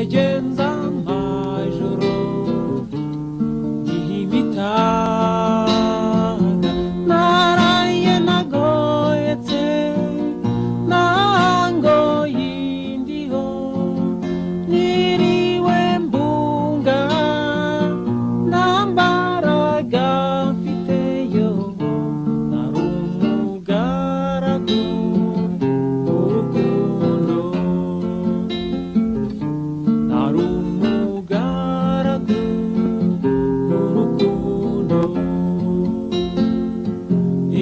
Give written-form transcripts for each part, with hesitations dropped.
ndagenza amajoro ihimitaga naraye nagoyetse nango yindiho niriwe mbunga nambaraga mfiteyo narumugaragu urukundo narumugaragu urukundo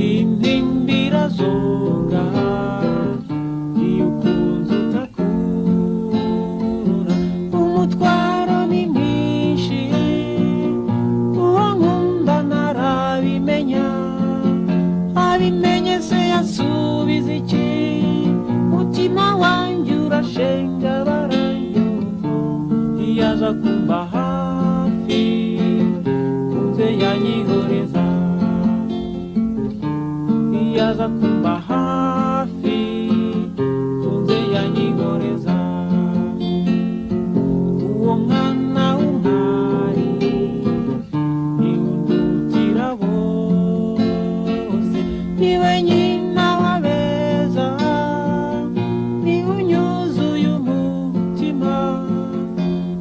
intimbira zonga iyo ukunze utakurura umutwaro ni mwinshi uwo nkunda narabimenya abimenye se yasubiza iki mutima wanjye urashenga barayo iyaza kumba hafi kunze yanyihoreza iyaza kumba hafi kunze yanyihoreza uwo mwana w'umwari niundutira bose niwe nyina wabeza niwe unyuzuye umutima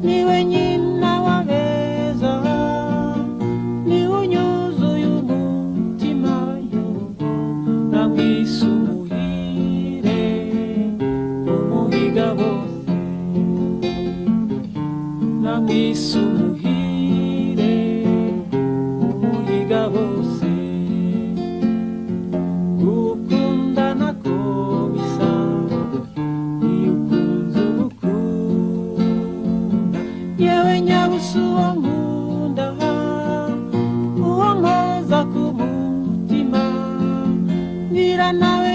niwe nyina wabeza niwe unyuzuye umutima yo namwise umuhire umuhiga bose namwise umuhire umuhiga bose gukundana ko bisa iyo ukunze ubukunda yewe nyabusa uwo nkunda uwo mpoza ku mutima ngira nawe